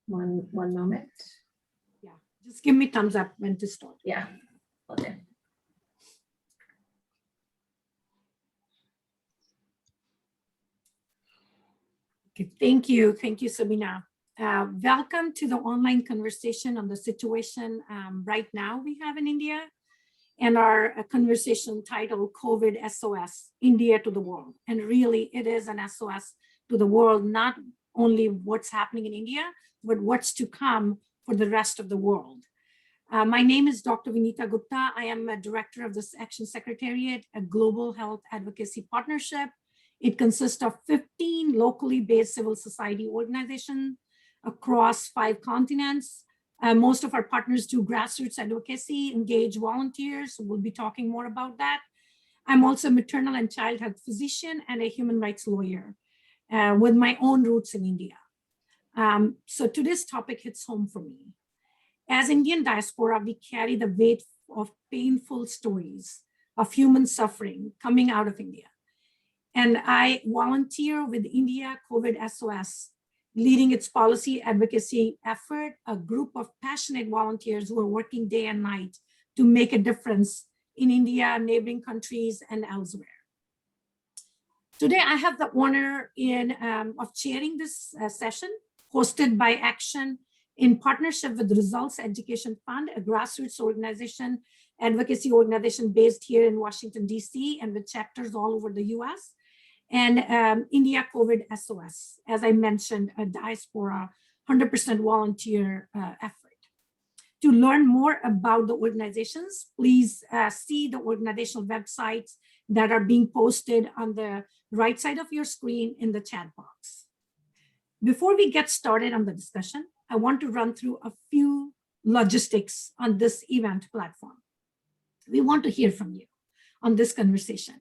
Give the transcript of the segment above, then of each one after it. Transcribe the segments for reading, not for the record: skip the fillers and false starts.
One moment. Yeah, just give me thumbs up when to start. Yeah. Okay. Okay, thank you, Sabina. Welcome to the online conversation on the situation right now we have in India, and our conversation titled COVID SOS, India to the World. And really it is an SOS to the world, not only what's happening in India, but what's to come for the rest of the world. My name is Dr. Vineeta Gupta. I am a director of this Action Secretariat, a global health advocacy partnership. It consists of 15 locally based civil society organizations across 5 continents. Most of our partners do grassroots advocacy, engage volunteers. So we'll be talking more about that. I'm also a maternal and child health physician and a human rights lawyer with my own roots in India. So today's topic hits home for me. As Indian diaspora, we carry the weight of painful stories of human suffering coming out of India. And I volunteer with India COVID SOS, leading its policy advocacy effort, a group of passionate volunteers who are working day and night to make a difference in India, neighboring countries, and elsewhere. Today, I have the honor of chairing this session, hosted by Action in partnership with Results Education Fund, a grassroots organization, advocacy organization based here in Washington, DC, and with chapters all over the US. And India COVID SOS, as I mentioned, a diaspora 100% volunteer effort. To learn more about the organizations, please see the organizational websites that are being posted on the right side of your screen in the chat box. Before we get started on the discussion, I want to run through a few logistics on this event platform. We want to hear from you on this conversation.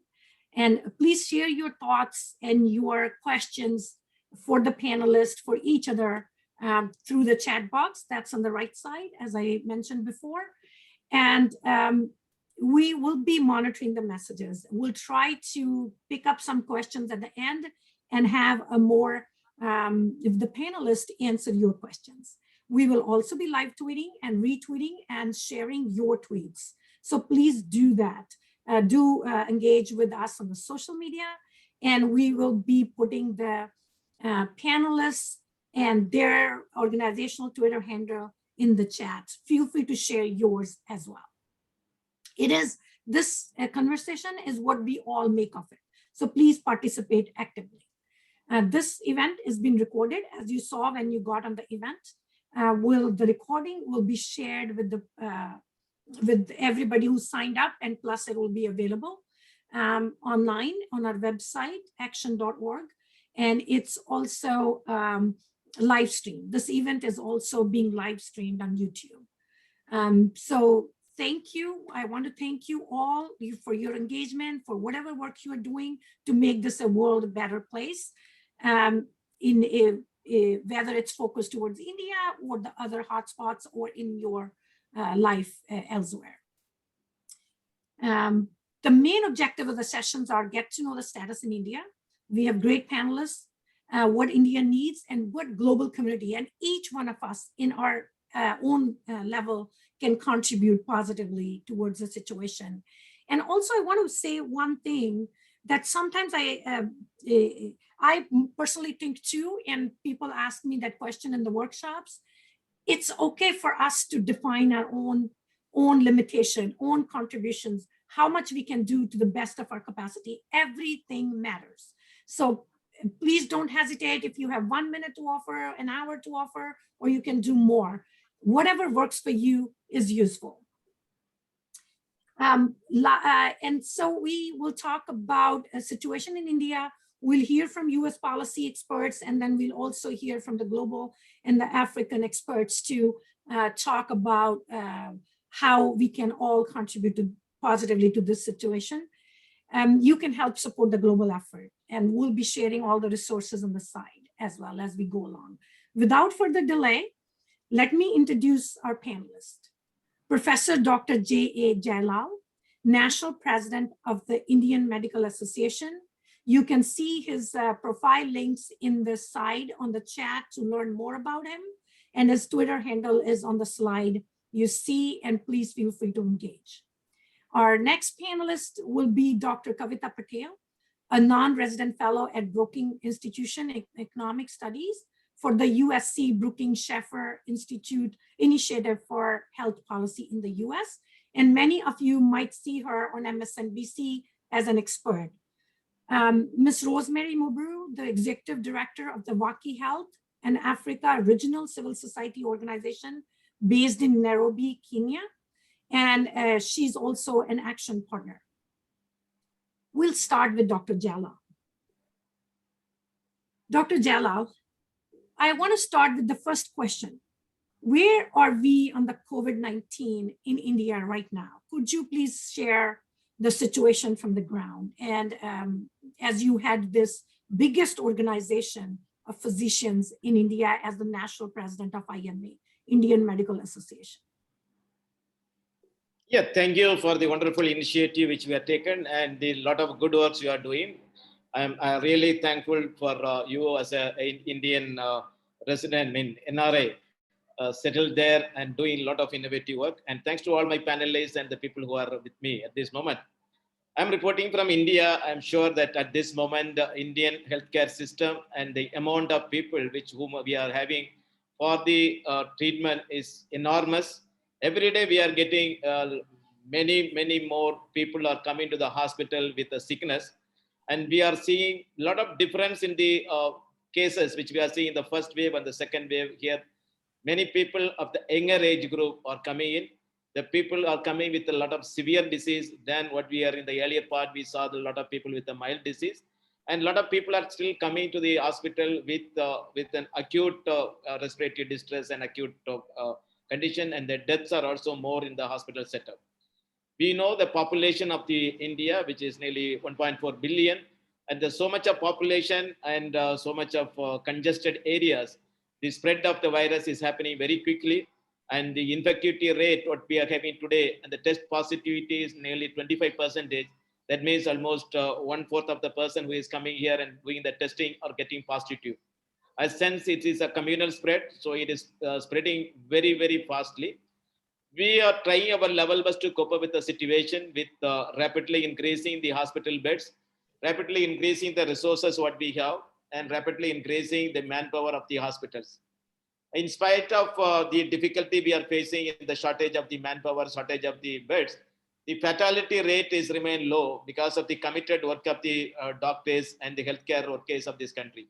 And please share your thoughts and your questions for the panelists, for each other through the chat box that's on the right side, as I mentioned before. And we will be monitoring the messages. We'll try to pick up some questions at the end and have a more, if the panelists answer your questions. We will also be live tweeting and retweeting and sharing your tweets. So please do that. Do engage with us on the social media, and we will be putting the panelists and their organizational Twitter handle in the chat. Feel free to share yours as well. This conversation is what we all make of it. So please participate actively. This event is being recorded, as you saw when you got on the event. The recording will be shared with everybody who signed up, and plus it will be available online on our website, action.org. And it's also live streamed. This event is also being live streamed on YouTube. So thank you. I want to thank you all for your engagement, for whatever work you are doing to make this a world a better place, whether it's focused towards India or the other hotspots or in your life elsewhere. The main objective of the sessions are get to know the status in India. We have great panelists, what India needs and what global community, and each one of us in our own level can contribute positively towards the situation. And also I want to say one thing that sometimes I personally think too, and people ask me that question in the workshops. It's okay for us to define our own limitation, own contributions, how much we can do to the best of our capacity. Everything matters. So please don't hesitate if you have 1 minute to offer, an hour to offer, or you can do more. Whatever works for you is useful. And so we will talk about a situation in India. We'll hear from US policy experts, and then we'll also hear from the global and the African experts to talk about how we can all contribute positively to this situation. You can help support the global effort, and we'll be sharing all the resources on the side as well as we go along. Without further delay, let me introduce our panelist. Professor Dr. J.A. Jayalal, National President of the Indian Medical Association. You can see his profile links in the side on the chat to learn more about him And his Twitter handle is on the slide you see, and please feel free to engage. Our next panelist will be Dr. Kavita Patel, a non-resident fellow at Brookings Institution in Economic Studies for the USC Brookings Sheffer Institute Initiative for Health Policy in the US. And many of you might see her on MSNBC as an expert. Ms. Rosemary Mburu, the Executive Director of the WACI Health and Africa Regional Civil Society Organization based in Nairobi, Kenya. And she's also an action partner. We'll start with Dr. Jayalal. Dr. Jayalal, I want to start with the first question. Where are we on the COVID-19 in India right now? Could you please share the situation from the ground? And as you had this biggest organization of physicians in India as the national president of IMA, Indian Medical Association. Yeah, thank you for the wonderful initiative which we have taken and the lot of good works you are doing. I'm really thankful for you as an Indian resident in NRA, settled there and doing a lot of innovative work. And thanks to all my panelists and the people who are with me at this moment. I'm reporting from India. I'm sure that at this moment, the Indian healthcare system and the amount of people whom we are having for the treatment is enormous. Every day we are getting many more people are coming to the hospital with a sickness. And we are seeing a lot of difference in the cases, which we are seeing in the first wave and the second wave here. Many people of the younger age group are coming in. The people are coming with a lot of severe disease than what we are in the earlier part. We saw a lot of people with a mild disease. And a lot of people are still coming to the hospital with an acute respiratory distress and acute condition, and the deaths are also more in the hospital setup. We know the population of the India, which is nearly 1.4 billion, and there's so much of population and so much of congested areas. The spread of the virus is happening very quickly, and the infectivity rate, what we are having today, and the test positivity is nearly 25%. That means almost 1/4 of the person who is coming here and doing the testing are getting positive. I sense it is a communal spread, so it is spreading very fastly. We are trying our level best to cope up with the situation with rapidly increasing the hospital beds, rapidly increasing the resources what we have, and rapidly increasing the manpower of the hospitals. In spite of the difficulty we are facing in the shortage of the manpower, shortage of the beds, the fatality rate is remain low because of the committed work of the doctors and the healthcare workers of this country.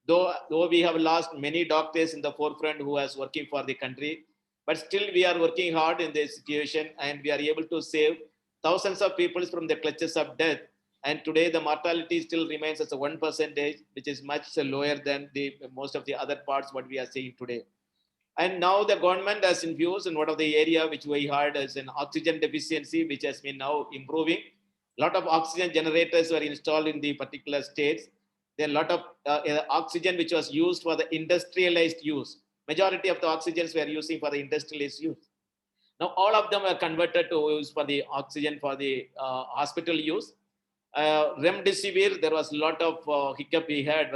Though we have lost many doctors in the forefront who are working for the country, but still we are working hard in this situation, and we are able to save thousands of people from the clutches of death. And today the mortality still remains as a 1%, which is much lower than the most of the other parts what we are seeing today. And now the government has infused in one of the area which we heard as an oxygen deficiency, which has been now improving. A lot of oxygen generators were installed in the particular states. There are a lot of oxygen which was used for the industrialized use. Majority of the oxygens we are using for the industrialized use. Now all of them are converted to use for the oxygen for the hospital use. Remdesivir, there was a lot of hiccup we had,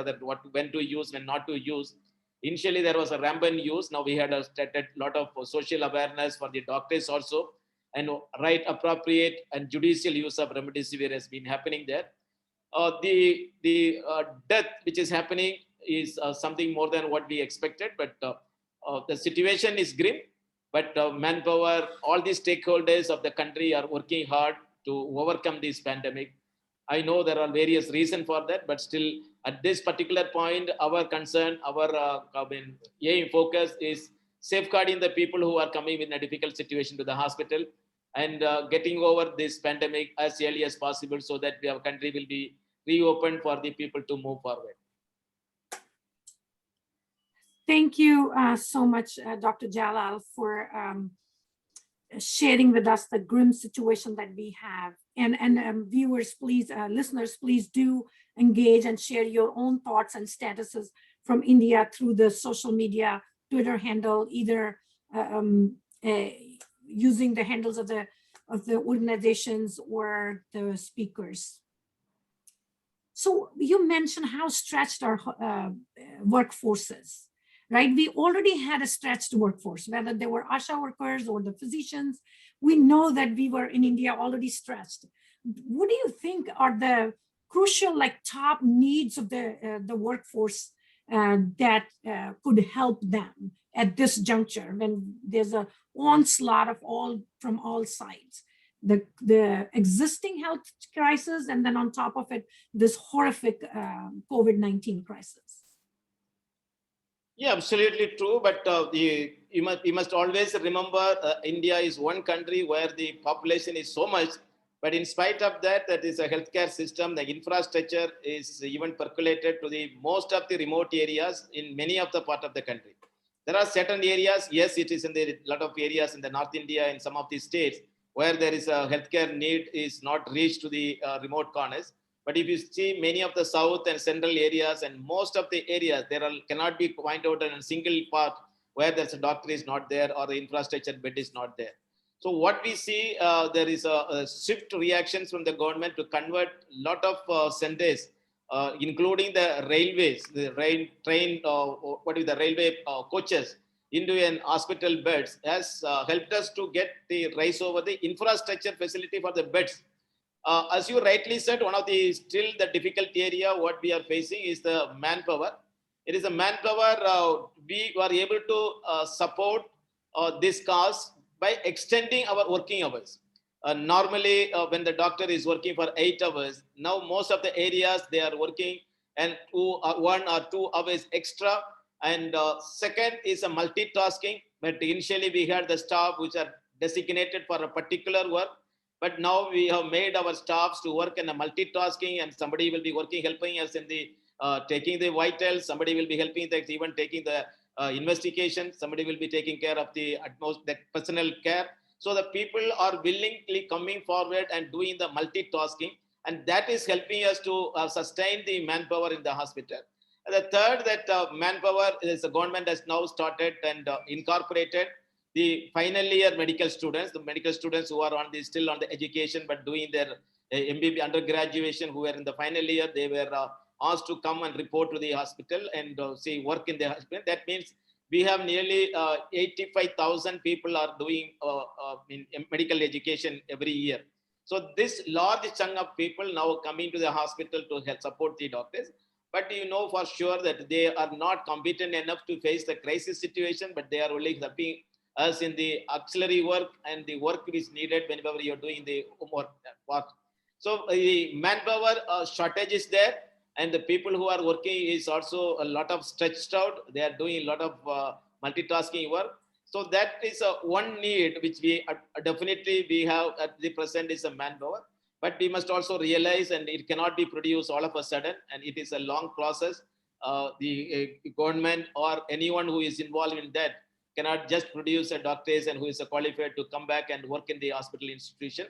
when to use, when not to use. Initially, there was a rampant use. Now we had started a lot of social awareness for the doctors also, and right, appropriate and judicial use of remdesivir has been happening there. The death which is happening is something more than what we expected, but the situation is grim. But manpower, all the stakeholders of the country are working hard to overcome this pandemic. I know there are various reasons for that, but still at this particular point, our concern, our aim focus is safeguarding the people who are coming in a difficult situation to the hospital and getting over this pandemic as early as possible so that our country will be reopened for the people to move forward. Thank you so much, Dr. Jayalal, for sharing with us the grim situation that we have. And viewers, please, listeners, please do engage and share your own thoughts and statuses from India through the social media, Twitter handle, either using the handles of the organizations or the speakers. So you mentioned how stretched our workforce is. right? We already had a stretched workforce, whether they were ASHA workers or the physicians. We know that we were in India already stretched. What do you think are the crucial, like top needs of the workforce that could help them at this juncture when there's a onslaught of from all sides? The existing health crisis, and then on top of it, this horrific COVID-19 crisis. Yeah, absolutely true. But you must always remember India is one country where the population is so much. But in spite of that, that is a healthcare system, the infrastructure is even percolated to the most of the remote areas in many of the part of the country. There are certain areas, yes, it is in the lot of areas in the North India, in some of the states, where there is a healthcare need is not reached to the remote corners. But if you see many of the south and central areas and most of the areas, cannot be pointed out in a single part where there's a doctor is not there or the infrastructure bed is not there. So what we see, there is a swift reactions from the government to convert a lot of centers, including the railways, the railway coaches into an hospital beds, has helped us to get the rise over the infrastructure facility for the beds. As you rightly said, one of the still the difficult area what we are facing is the manpower. It is a manpower we were able to support this cause by extending our working hours. Normally, when the doctor is working for 8 hours, now most of the areas they are working and 1 or 2 hours extra. And second is a multitasking. But initially we had the staff which are designated for a particular work. But now we have made our staffs to work in a multitasking, and somebody will be working, helping us in the taking the vitals. Somebody will be helping that even taking the investigation. Somebody will be taking care of the personal care. So the people are willingly coming forward and doing the multitasking, and that is helping us to sustain the manpower in the hospital. And the third, that manpower is the government has now started and incorporated the final year medical students, the medical students who are still on the education but doing their MBB undergraduation, who were in the final year, they were asked to come and report to the hospital and work in the hospital. That means we have nearly 85,000 people are doing in medical education every year. So this large chunk of people now coming to the hospital to help support the doctors. But you know for sure that they are not competent enough to face the crisis situation, but they are only helping us in the auxiliary work and the work is needed whenever you're doing the work. So the manpower shortage is there, and the people who are working is also a lot of stretched out. They are doing a lot of multitasking work. So that is one need which we definitely we have at the present is a manpower. But we must also realize, and it cannot be produced all of a sudden, and it is a long process. The government or anyone who is involved in that cannot just produce a doctors and who is qualified to come back and work in the hospital institution.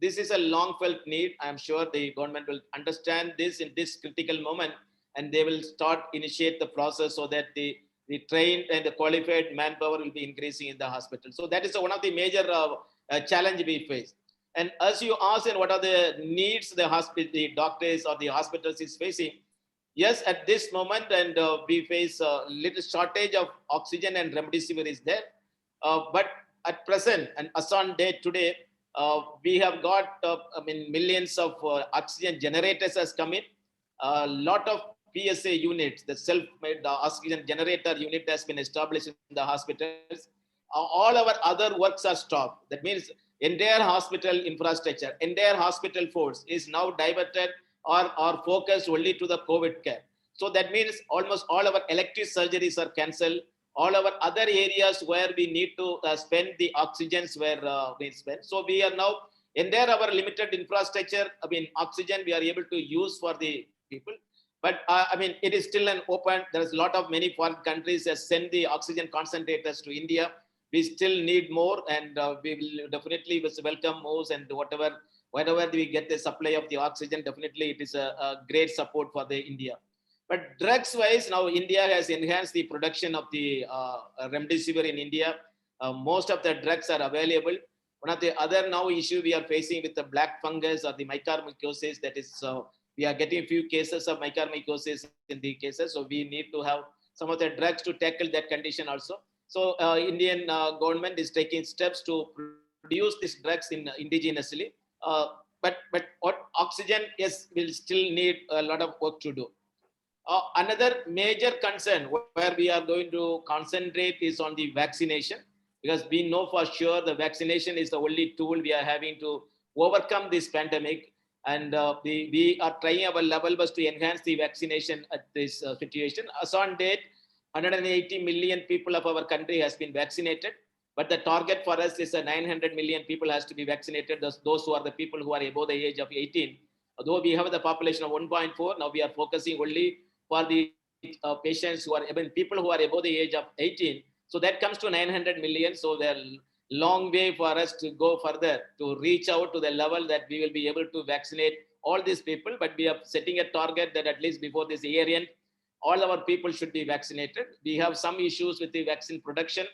This is a long felt need. I'm sure the government will understand this in this critical moment, and they will start initiate the process so that the trained and the qualified manpower will be increasing in the hospital. So that is one of the major challenge we face. And as you asked, and what are the needs the hospital, the doctors or the hospitals is facing? Yes, at this moment, and we face a little shortage of oxygen and remdesivir is there. But at present, and as on date today, we have got millions of oxygen generators has come in. A lot of PSA units, the self-made oxygen generator unit has been established in the hospitals. All our other works are stopped. That means entire hospital infrastructure, entire hospital force is now diverted or focused only to the COVID care. So that means almost all our elective surgeries are cancelled. All our other areas where we need to spend the oxygens where we spend. So we are now, entire our limited infrastructure, oxygen we are able to use for the people. But it is still an open, there's a lot of many foreign countries that send the oxygen concentrators to India. We still need more, and we will definitely welcome more, and whenever we get the supply of the oxygen, definitely it is a great support for the India. But drugs wise, now India has enhanced the production of the remdesivir in India. Most of the drugs are available. One of the other now issue we are facing with the black fungus or the mycorrhizasis, that is, we are getting a few cases of mycorrhizasis in the cases. So we need to have some of the drugs to tackle that condition also. So Indian government is taking steps to produce these drugs indigenously. But what oxygen is will still need a lot of work to do. Another major concern where we are going to concentrate is on the vaccination, because we know for sure the vaccination is the only tool we are having to overcome this pandemic. And we are trying our level best to enhance the vaccination at this situation. As on date, 180 million people of our country has been vaccinated. But the target for us is 900 million people has to be vaccinated. Those who are the people who are above the age of 18. Although we have the population of 1.4, now we are focusing only for the patients who are, people who are above the age of 18. So that comes to 900 million. So there are long way for us to go further to reach out to the level that we will be able to vaccinate all these people. But we are setting a target that at least before this year end, all our people should be vaccinated. We have some issues with the vaccine production.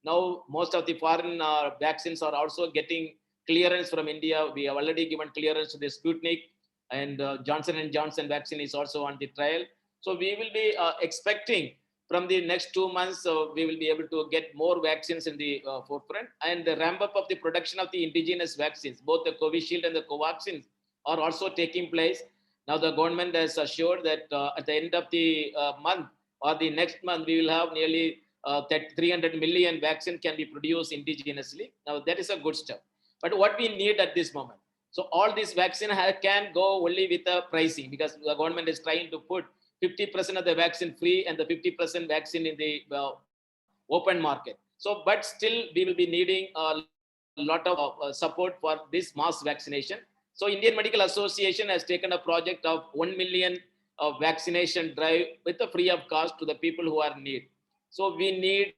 Now, most of the foreign vaccines are also getting clearance from India. We have already given clearance to the Sputnik, and Johnson & Johnson vaccine is also on the trial. So we will be expecting from the next 2 months, we will be able to get more vaccines in the forefront. And the ramp up of the production of the indigenous vaccines, both the Covishield and the Covaxin, are also taking place. Now the government has assured that at the end of the month or the next month, we will have nearly 300 million vaccine can be produced indigenously. Now that is a good step. But what we need at this moment, so all these vaccine can go only with a pricing, because the government is trying to put 50% of the vaccine free and the 50% vaccine in the open market. So, but still we will be needing a lot of support for this mass vaccination. So Indian Medical Association has taken a project of 1 million vaccination drive with a free of cost to the people who are in need. So we need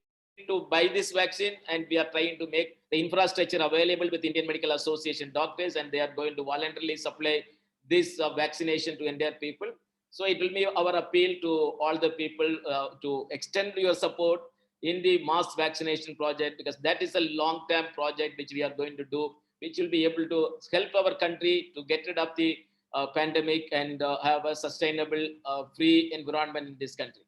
to buy this vaccine, and we are trying to make the infrastructure available with Indian Medical Association doctors, and they are going to voluntarily supply this vaccination to Indian people. So it will be our appeal to all the people to extend your support in the mass vaccination project, because that is a long-term project which we are going to do, which will be able to help our country to get rid of the pandemic and have a sustainable, free environment in this country.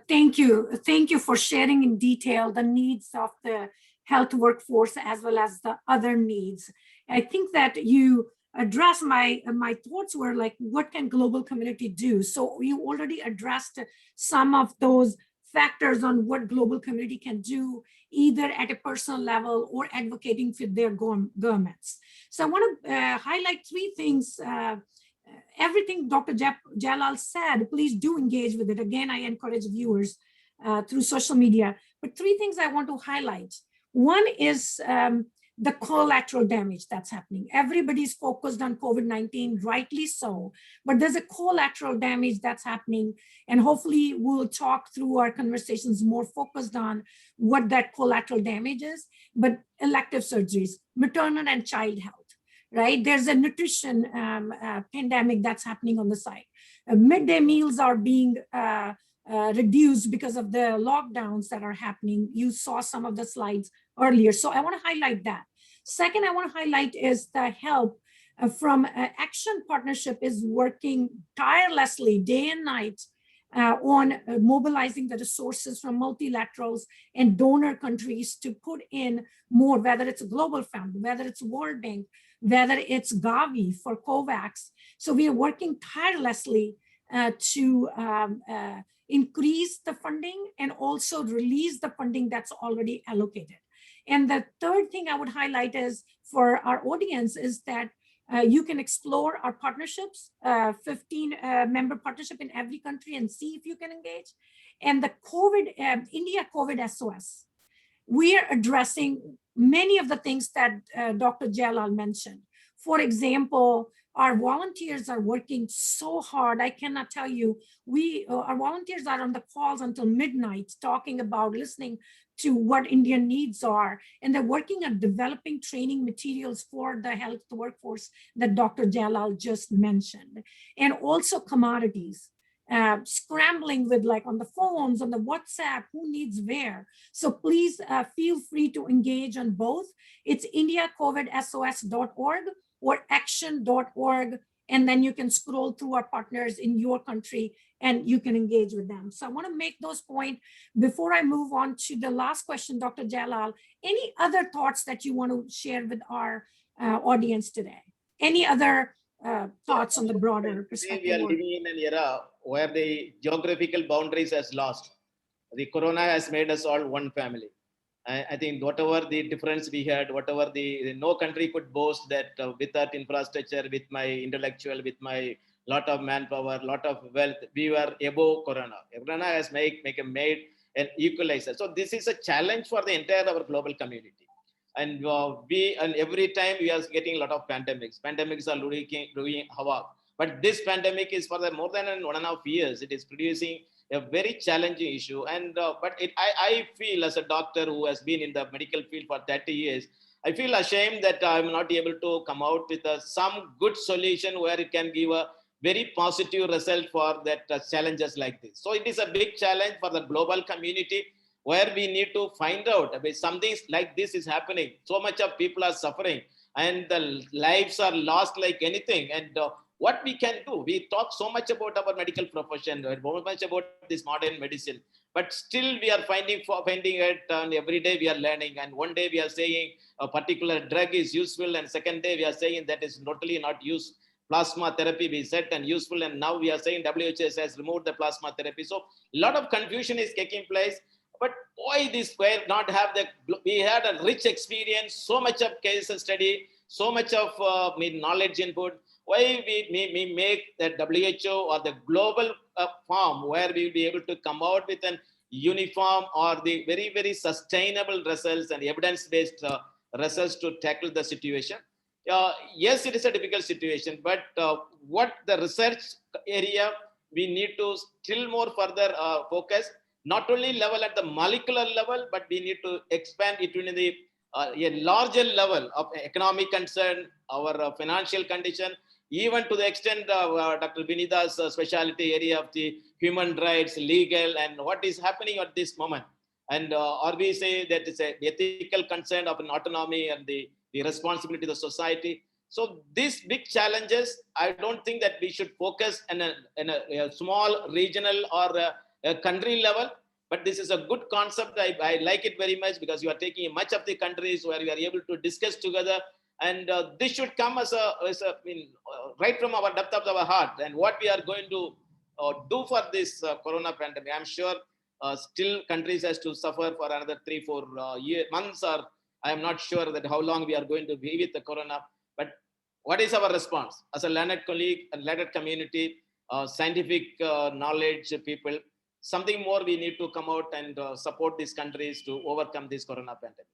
Thank you. Thank you for sharing in detail the needs of the health workforce as well as the other needs. I think that you addressed my thoughts were like, what can global community do? So you already addressed some of those factors on what global community can do, either at a personal level or advocating for their governments. So I want to highlight three things. Everything Dr. Jayalal said, please do engage with it. Again, I encourage viewers through social media. But three things I want to highlight. One is the collateral damage that's happening. Everybody's focused on COVID-19, rightly so, but there's a collateral damage that's happening. And hopefully we'll talk through our conversations more focused on what that collateral damage is, but elective surgeries, maternal and child health. Right? There's a nutrition pandemic that's happening on the side. Midday meals are being reduced because of the lockdowns that are happening. You saw some of the slides earlier. So I want to highlight that. Second, I want to highlight is the help from Action Partnership is working tirelessly day and night on mobilizing the resources from multilaterals and donor countries to put in more, whether it's a Global Fund, whether it's World Bank, whether it's Gavi for COVAX. So we are working tirelessly to increase the funding and also release the funding that's already allocated. And the third thing I would highlight is for our audience is that you can explore our partnerships, 15 member partnership in every country, and see if you can engage. And the India COVID SOS. We are addressing many of the things that Dr. Jayalal mentioned. For example, our volunteers are working so hard. I cannot tell you, our volunteers are on the calls until midnight talking about listening to what Indian needs are. And they're working on developing training materials for the health workforce that Dr. Jayalal just mentioned. And also commodities. Scrambling with like on the phones, on the WhatsApp, who needs where. So please feel free to engage on both. It's indiacovidsos.org or action.org and then you can scroll through our partners in your country and you can engage with them. So I want to make those points before I move on to the last question, Dr. Jayalal. Any other thoughts that you want to share with our audience today? Any other thoughts on the broader perspective? We are living in an era where the geographical boundaries has lost. The corona has made us all one family. I think whatever the difference we had, whatever no country could boast that with that infrastructure, with my intellectual, with my lot of manpower, lot of wealth, we were above corona. Corona has made an equalizer. So this is a challenge for the entire our global community. And every time we are getting a lot of pandemics. Pandemics are doing havoc. But this pandemic is for the more than 1.5 years. It is producing a very challenging issue. And I feel as a doctor who has been in the medical field for 30 years, I feel ashamed that I'm not able to come out with some good solution where it can give a very positive result for that challenges like this. So it is a big challenge for the global community, where we need to find out about something like this is happening. So much of people are suffering and the lives are lost like anything. And what we can do, we talk so much about our medical profession, so much about this modern medicine, but still we are finding it, and every day we are learning. And one day we are saying a particular drug is useful, and second day we are saying that is totally not used. Plasma therapy we said and useful, and now we are saying WHO has removed the plasma therapy. So a lot of confusion is taking place. But why this way not have we had a rich experience, so much of case study, so much of knowledge input. Why we make the WHO or the global form where we will be able to come out with an uniform or the very, very sustainable results and evidence-based results to tackle the situation. Yes, it is a difficult situation, but what the research area, we need to still more further focus, not only level at the molecular level, but we need to expand it into the a larger level of economic concern, our financial condition, even to the extent of Dr. Vineeta's specialty area of the human rights, legal, and what is happening at this moment. And or we say that it's an ethical concern of an autonomy and the responsibility of the society. So these big challenges, I don't think that we should focus in a small regional or a country level, but this is a good concept. I like it very much because you are taking much of the countries where we are able to discuss together, and this should come as right from our depth of our heart, and what we are going to do for this corona pandemic. I'm sure still countries has to suffer for another 3-4 months, or I am not sure that how long we are going to be with the corona. But what is our response as a learned colleague and learned community, scientific knowledge people? Something more we need to come out and support these countries to overcome this corona pandemic.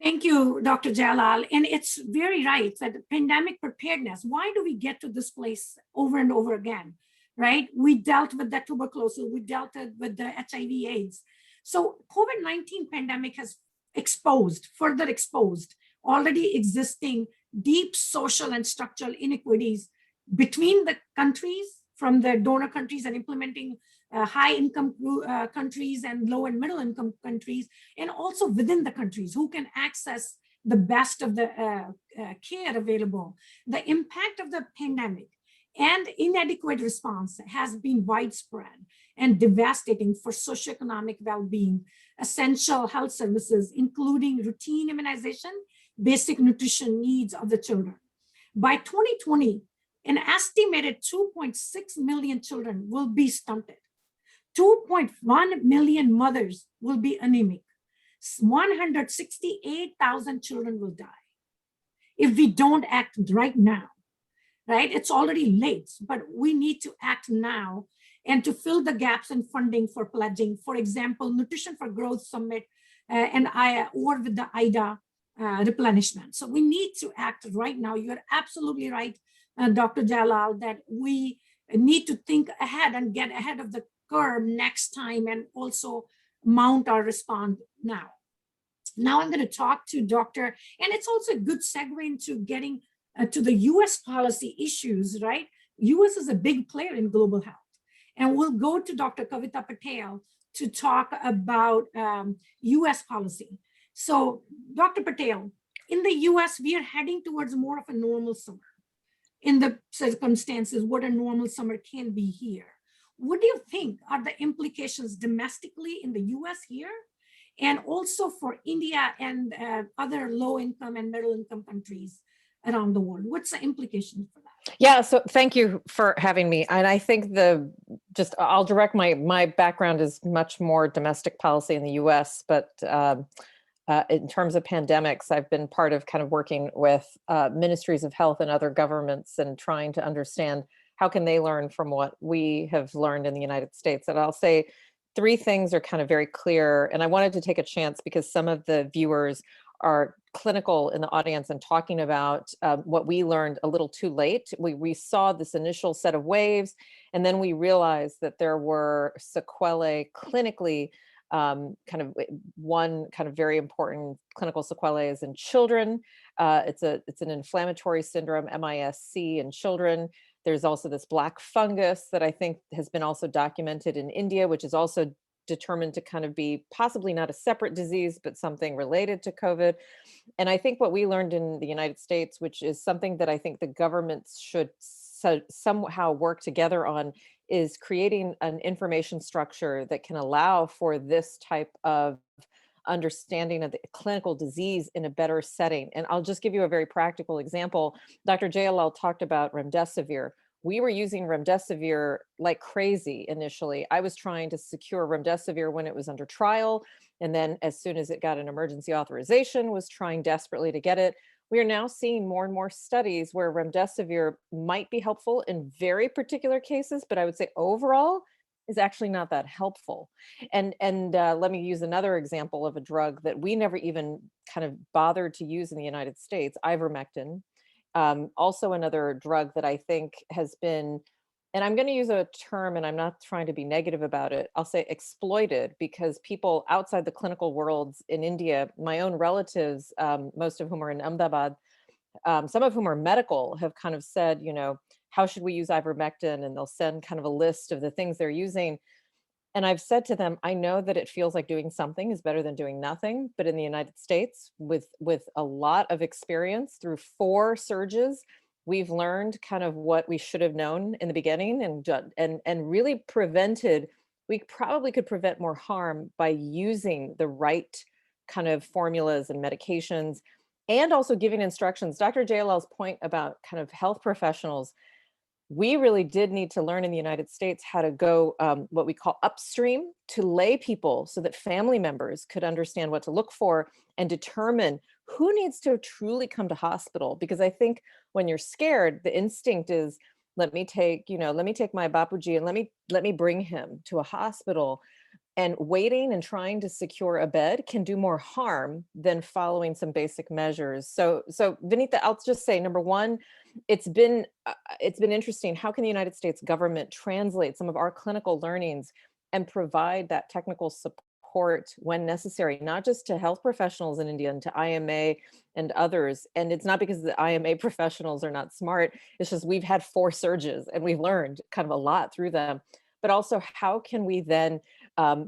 Thank you, Dr. Jayalal. And it's very right that pandemic preparedness, why do we get to this place over and over again, right? We dealt with the tuberculosis, we dealt with the HIV AIDS. So COVID-19 pandemic has further exposed already existing deep social and structural inequities between the countries, from the donor countries and implementing high income countries and low and middle income countries, and also within the countries who can access the best of the care available. The impact of the pandemic and inadequate response has been widespread and devastating for socioeconomic well-being, essential health services, including routine immunization, basic nutrition needs of the children. By 2020, an estimated 2.6 million children will be stunted. 2.1 million mothers will be anemic. 168,000 children will die if we don't act right now, right? It's already late, but we need to act now and to fill the gaps in funding for pledging, for example, Nutrition for Growth Summit or with the IDA replenishment. So we need to act right now. You're absolutely right, Dr. Jayalal, that we need to think ahead and get ahead of the curve next time and also mount our response now. Now I'm going to talk to Dr. And it's also a good segue into getting to the US policy issues, right? US is a big player in global health. And we'll go to Dr. Kavita Patel to talk about US policy. So Dr. Patel, in the US, we are heading towards more of a normal summer. in the circumstances what a normal summer can be here. What do you think are the implications domestically in the US here, and also for India and other low income and middle income countries around the world? What's the implication for that? Yeah, so thank you for having me. And I think I'll direct my background is much more domestic policy in the US, but in terms of pandemics, I've been part of kind of working with ministries of health and other governments and trying to understand how can they learn from what we have learned in the United States. And I'll say three things are kind of very clear. And I wanted to take a chance because some of the viewers are clinical in the audience and talking about what we learned a little too late. We saw this initial set of waves, and then we realized that there were sequelae clinically. One kind of very important clinical sequelae is in children. It's an inflammatory syndrome, MISC, in children. There's also this black fungus that I think has been also documented in India, which is also determined to kind of be possibly not a separate disease, but something related to COVID. And I think what we learned in the United States, which is something that I think the governments should somehow work together on, is creating an information structure that can allow for this type of understanding of the clinical disease in a better setting. And I'll just give you a very practical example. Dr. Jayalal talked about remdesivir. We were using remdesivir like crazy initially. I was trying to secure remdesivir when it was under trial. And then as soon as it got an emergency authorization, was trying desperately to get it. We are now seeing more and more studies where remdesivir might be helpful in very particular cases, but I would say overall is actually not that helpful. And let me use another example of a drug that we never even kind of bothered to use in the United States, ivermectin. Also another drug that I think has been, and I'm going to use a term and I'm not trying to be negative about it, I'll say exploited, because people outside the clinical worlds in India, my own relatives, most of whom are in Ahmedabad, some of whom are medical, have kind of said, how should we use ivermectin? And they'll send kind of a list of the things they're using. And I've said to them, I know that it feels like doing something is better than doing nothing, but in the United States, with a lot of experience through 4 surges, we've learned kind of what we should have known in the beginning and really prevented. We probably could prevent more harm by using the right kind of formulas and medications, and also giving instructions. Dr. Jayalal's point about kind of health professionals, we really did need to learn in the United States how to go what we call upstream to lay people so that family members could understand what to look for and determine who needs to truly come to hospital. Because I think when you're scared, the instinct is, let me take my bapuji and let me bring him to a hospital. And waiting and trying to secure a bed can do more harm than following some basic measures. So Vineeta, I'll just say, number one, it's been interesting. How can the United States government translate some of our clinical learnings and provide that technical support when necessary, not just to health professionals in India and to IMA and others. And it's not because the IMA professionals are not smart. It's just we've had 4 surges and we've learned kind of a lot through them. But also, how can we then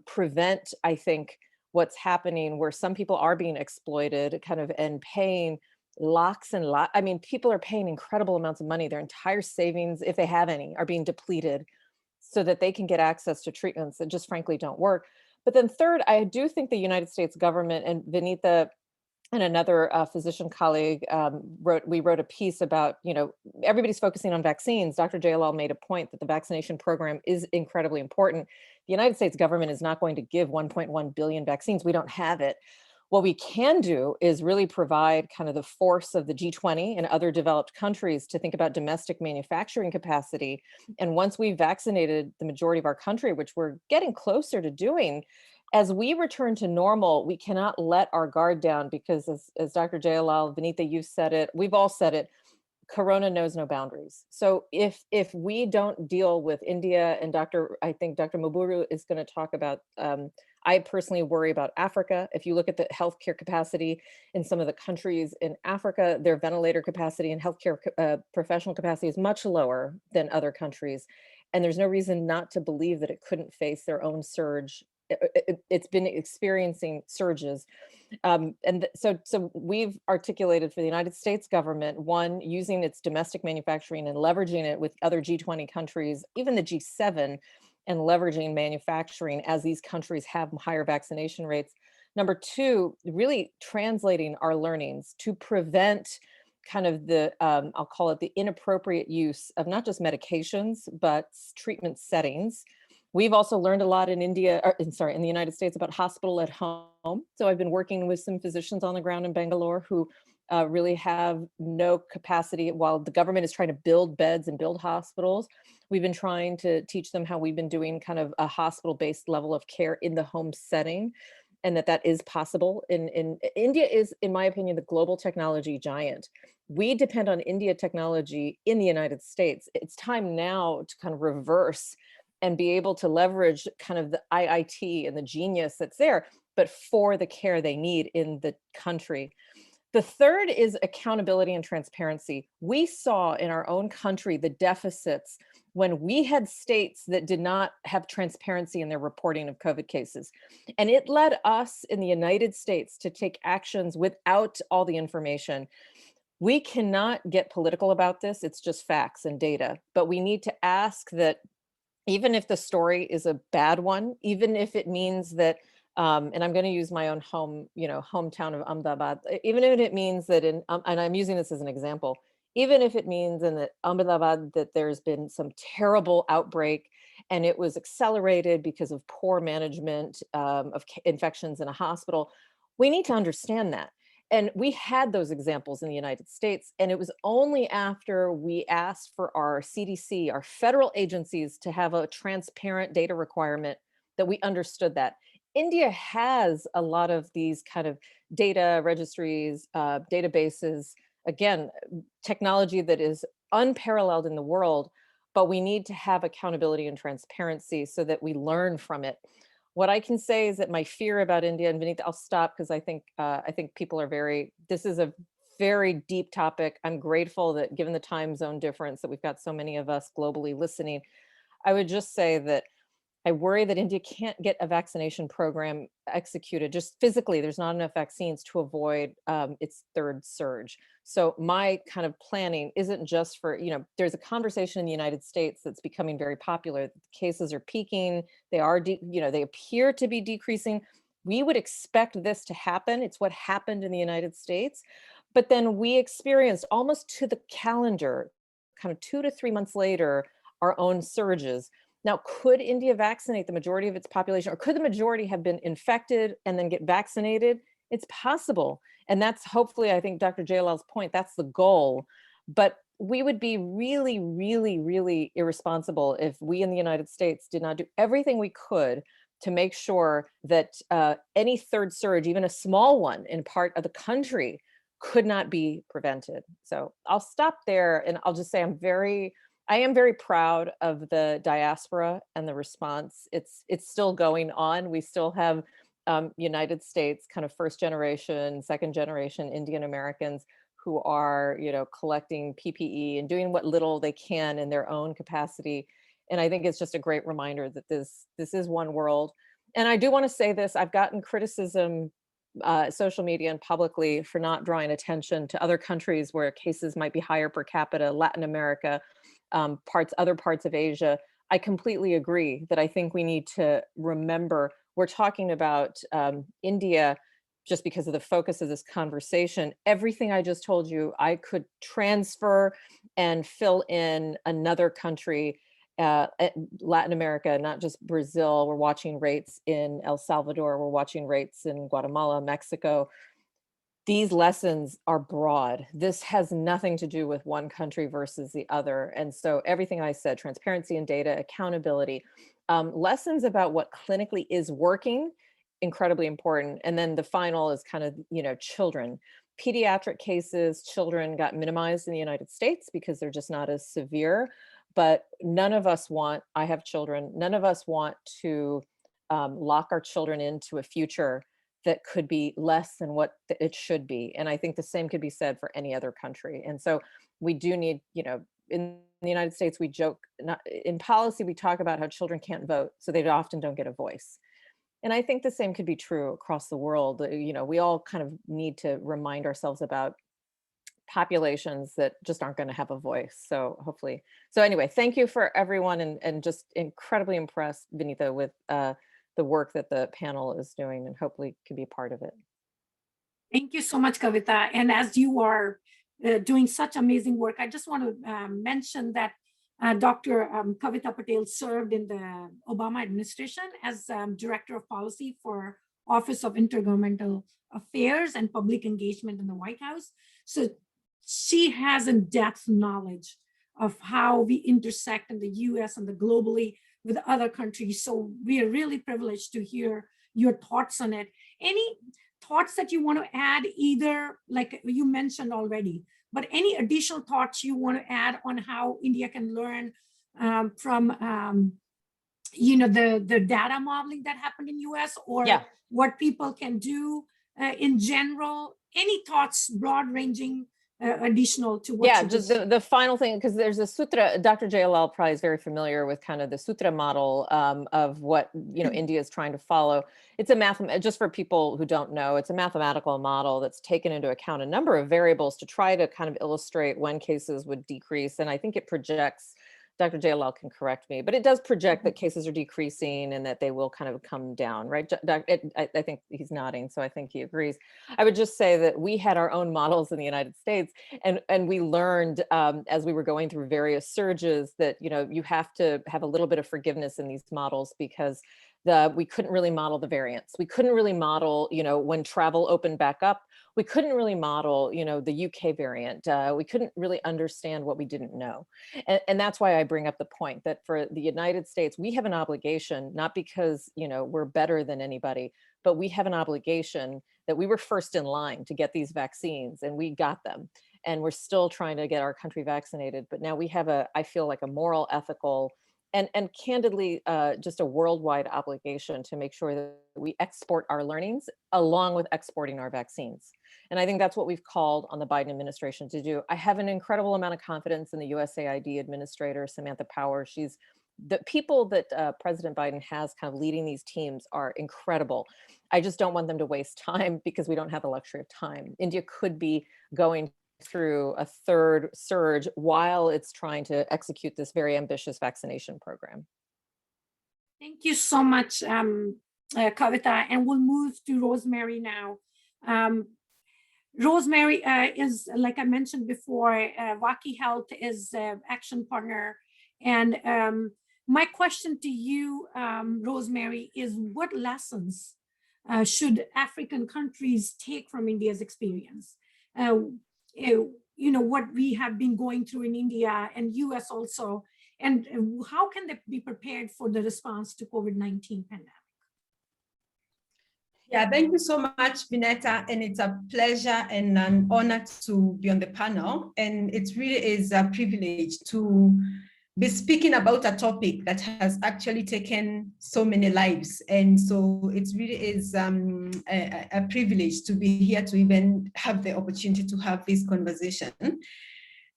prevent, I think, what's happening where some people are being exploited kind of and paying lakhs and lakhs. I mean, people are paying incredible amounts of money. Their entire savings, if they have any, are being depleted so that they can get access to treatments that just frankly don't work. But then third, I do think the United States government, and Vineeta and another physician colleague wrote a piece about, everybody's focusing on vaccines. Dr. Jayalal made a point that the vaccination program is incredibly important. The United States government is not going to give 1.1 billion vaccines. We don't have it. What we can do is really provide kind of the force of the G20 and other developed countries to think about domestic manufacturing capacity. And once we've vaccinated the majority of our country, which we're getting closer to doing, as we return to normal, we cannot let our guard down, because as Dr. Jayalal, Vineeta, you've said it, we've all said it, Corona knows no boundaries. So if we don't deal with India, and I think Dr. Mburu is going to talk about, I personally worry about Africa. If you look at the healthcare capacity in some of the countries in Africa, their ventilator capacity and healthcare professional capacity is much lower than other countries. And there's no reason not to believe that it couldn't face their own surge it's been experiencing surges. So we've articulated for the United States government, one, using its domestic manufacturing and leveraging it with other G20 countries, even the G7, and leveraging manufacturing as these countries have higher vaccination rates. Number two, really translating our learnings to prevent kind of the, I'll call it the inappropriate use of not just medications, but treatment settings. We've also learned a lot in India, or, in the United States about hospital at home. So I've been working with some physicians on the ground in Bangalore who really have no capacity while the government is trying to build beds and build hospitals. We've been trying to teach them how we've been doing kind of a hospital-based level of care in the home setting, and that is possible. In India is, in my opinion, the global technology giant. We depend on India technology in the United States. It's time now to kind of reverse and be able to leverage kind of the IIT and the genius that's there, but for the care they need in the country. The third is accountability and transparency. We saw in our own country the deficits when we had states that did not have transparency in their reporting of COVID cases. And it led us in the United States to take actions without all the information. We cannot get political about this. It's just facts and data, but we need to ask that even if the story is a bad one, even if it means that, and I'm going to use my own hometown of Ahmedabad, even if it means that and I'm using this as an example, even if it means in the Ahmedabad that there's been some terrible outbreak and it was accelerated because of poor management of infections in a hospital, we need to understand that. And we had those examples in the United States. And it was only after we asked for our CDC, our federal agencies, to have a transparent data requirement that we understood that. India has a lot of these kind of data registries, databases, again, technology that is unparalleled in the world, but we need to have accountability and transparency so that we learn from it. What I can say is that my fear about India, and Vineeta, I'll stop because I think people are this is a very deep topic. I'm grateful that given the time zone difference that we've got so many of us globally listening. I would just say that I worry that India can't get a vaccination program executed. Just physically, there's not enough vaccines to avoid its third surge. So my kind of planning isn't just for, there's a conversation in the United States that's becoming very popular. The cases are peaking. They are, they appear to be decreasing. We would expect this to happen. It's what happened in the United States. But then we experienced almost to the calendar, kind of 2 to 3 months later, our own surges. Now, could India vaccinate the majority of its population, or could the majority have been infected and then get vaccinated? It's possible. And that's hopefully, I think Dr. Jayalal's point, that's the goal. But we would be really, really, really irresponsible if we in the United States did not do everything we could to make sure that any third surge, even a small one in part of the country, could not be prevented. So I'll stop there and I'll just say I am very proud of the diaspora and the response. It's still going on. We still have United States kind of first generation, second generation Indian Americans who are, collecting PPE and doing what little they can in their own capacity. And I think it's just a great reminder that this is one world. And I do want to say this, I've gotten criticism, social media and publicly, for not drawing attention to other countries where cases might be higher per capita, Latin America, other parts of Asia. I completely agree that I think we need to remember we're talking about India just because of the focus of this conversation. Everything I just told you, I could transfer and fill in another country, Latin America, not just Brazil. We're watching rates in El Salvador. We're watching rates in Guatemala, Mexico. These lessons are broad. This has nothing to do with one country versus the other. And so everything I said, transparency and data, accountability, lessons about what clinically is working, incredibly important. And then the final is kind of, children. Pediatric cases, children got minimized in the United States because they're just not as severe. But none of us I have children, none of us want to lock our children into a future that could be less than what it should be. And I think the same could be said for any other country. And so we do need, in the United States, we joke, in policy, we talk about how children can't vote, so they often don't get a voice. And I think the same could be true across the world. You know, we all kind of need to remind ourselves about populations that just aren't going to have a voice. So hopefully, so anyway, thank you for everyone, and just incredibly impressed, Vineeta, with the work that the panel is doing, and hopefully can be part of it. Thank you so much, Kavita. And as you are doing such amazing work, I just want to mention that Dr. Kavita Patel served in the Obama administration as Director of Policy for Office of Intergovernmental Affairs and Public Engagement in the White House. So she has in-depth knowledge of how we intersect in the US and the globally with other countries. So we are really privileged to hear your thoughts on it. Any thoughts that you want to add, either like you mentioned already, but any additional thoughts you want to add on how India can learn from you know, the data modeling that happened in US, or what people can do in general? Any thoughts, broad ranging, additional to what you just the final thing, because there's a sutra, Dr. Jayalal probably is very familiar with kind of the sutra model of what, you know, India is trying to follow. It's a just for people who don't know, it's a mathematical model that's taken into account a number of variables to try to kind of illustrate when cases would decrease. And I think it projects, Dr. Jayalal can correct me, but it does project that cases are decreasing and that they will kind of come down, right? I think he's nodding, so I think he agrees. I would just say that we had our own models in the United States, and we learned as we were going through various surges that, you know, you have to have a little bit of forgiveness in these models, because we couldn't really model the variants. We couldn't really model, you know, when travel opened back up, we couldn't really model, you know, the UK variant. We couldn't really understand what we didn't know. And that's why I bring up the point that for the United States, we have an obligation, not because, you know, we're better than anybody, but we have an obligation that we were first in line to get these vaccines, and we got them. And we're still trying to get our country vaccinated. But now we have I feel like a moral, ethical, and candidly, just a worldwide obligation to make sure that we export our learnings along with exporting our vaccines. And I think that's what we've called on the Biden administration to do. I have an incredible amount of confidence in the USAID administrator, Samantha Power. The people that President Biden has kind of leading these teams are incredible. I just don't want them to waste time, because we don't have the luxury of time. India could be going through a third surge while it's trying to execute this very ambitious vaccination program. Thank you so much, Kavita. And we'll move to Rosemary now. Rosemary is, like I mentioned before, WACI Health is action partner. And my question to you, Rosemary, is what lessons should African countries take from India's experience? You know, what we have been going through in India and US also, and how can they be prepared for the response to COVID-19 pandemic? Yeah, thank you so much, Vineeta, and it's a pleasure and an honor to be on the panel. And it really is a privilege to be speaking about a topic that has actually taken so many lives. And so it really is a privilege to be here to even have the opportunity to have this conversation.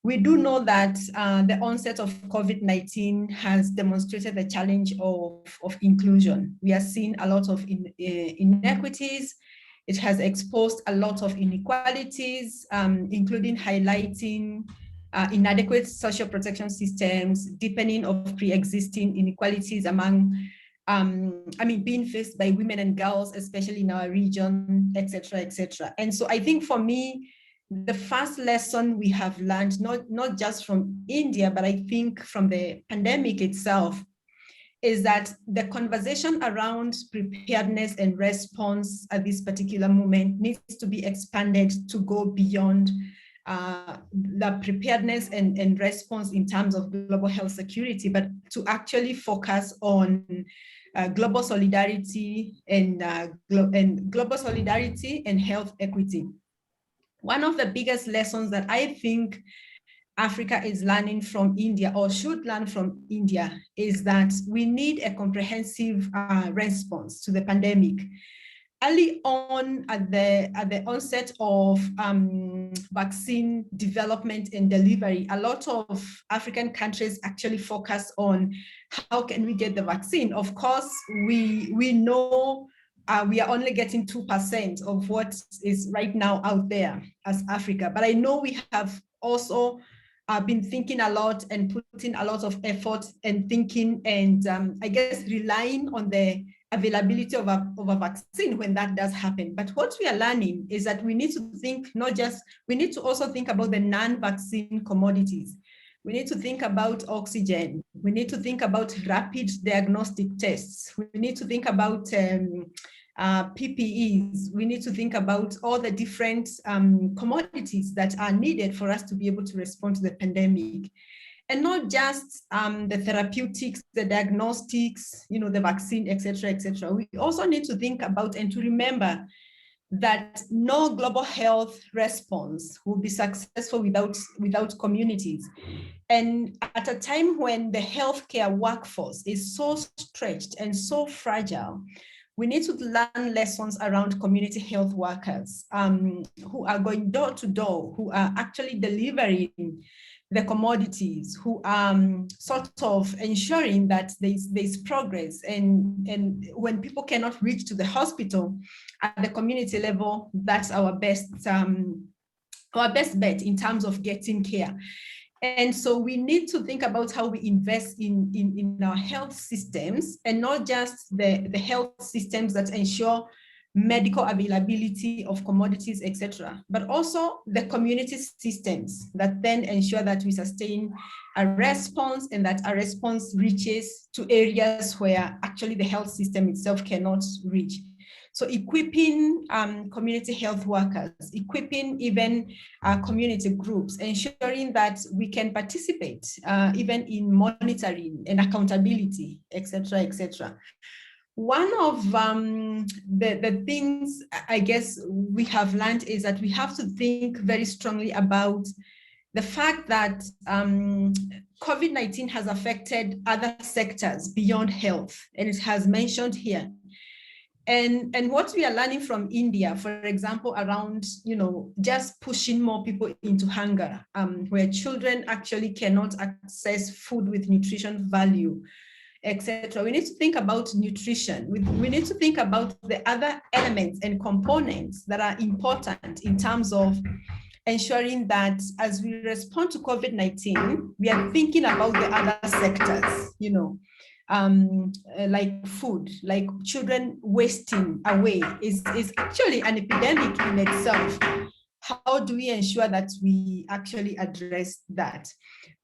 We do know that the onset of COVID-19 has demonstrated the challenge of inclusion. We are seeing a lot of inequities. It has exposed a lot of inequalities, including highlighting inadequate social protection systems, deepening of pre-existing inequalities among, being faced by women and girls, especially in our region, et cetera, et cetera. And so I think for me, the first lesson we have learned, not just from India, but I think from the pandemic itself, is that the conversation around preparedness and response at this particular moment needs to be expanded to go beyond the preparedness and response in terms of global health security, but to actually focus on global solidarity and health equity. One of the biggest lessons that I think Africa is learning from India, or should learn from India, is that we need a comprehensive response to the pandemic. early on at the onset of vaccine development and delivery, a lot of African countries actually focus on how can we get the vaccine. Of course, we know we are only getting 2% of what is right now out there as Africa. But I know we have also been thinking a lot and putting a lot of effort and thinking and I guess relying on the availability of a vaccine when that does happen. But what we are learning is that we need to think we need to also think about the non-vaccine commodities. We need to think about oxygen. We need to think about rapid diagnostic tests. We need to think about PPEs. We need to think about all the different commodities that are needed for us to be able to respond to the pandemic. And not just the therapeutics, the diagnostics, the vaccine, et cetera. We also need to think about and to remember that no global health response will be successful without communities. And at a time when the healthcare workforce is so stretched and so fragile, we need to learn lessons around community health workers who are going door to door, who are actually delivering the commodities, who are sort of ensuring that there's progress. And when people cannot reach to the hospital at the community level, that's our best bet in terms of getting care. And so we need to think about how we invest in our health systems, and not just the health systems that ensure medical availability of commodities, etc., but also the community systems that then ensure that we sustain a response and that our response reaches to areas where actually the health system itself cannot reach. So equipping community health workers, equipping even community groups, ensuring that we can participate even in monitoring and accountability, etc., etc. One of the things I guess we have learned is that we have to think very strongly about the fact that COVID-19 has affected other sectors beyond health, and it has mentioned here. And what we are learning from India, for example, around, just pushing more people into hunger, where children actually cannot access food with nutrition value, etc. We need to think about nutrition. We need to think about the other elements and components that are important in terms of ensuring that as we respond to COVID-19, we are thinking about the other sectors, like food, like children wasting away is actually an epidemic in itself. How do we ensure that we actually address that?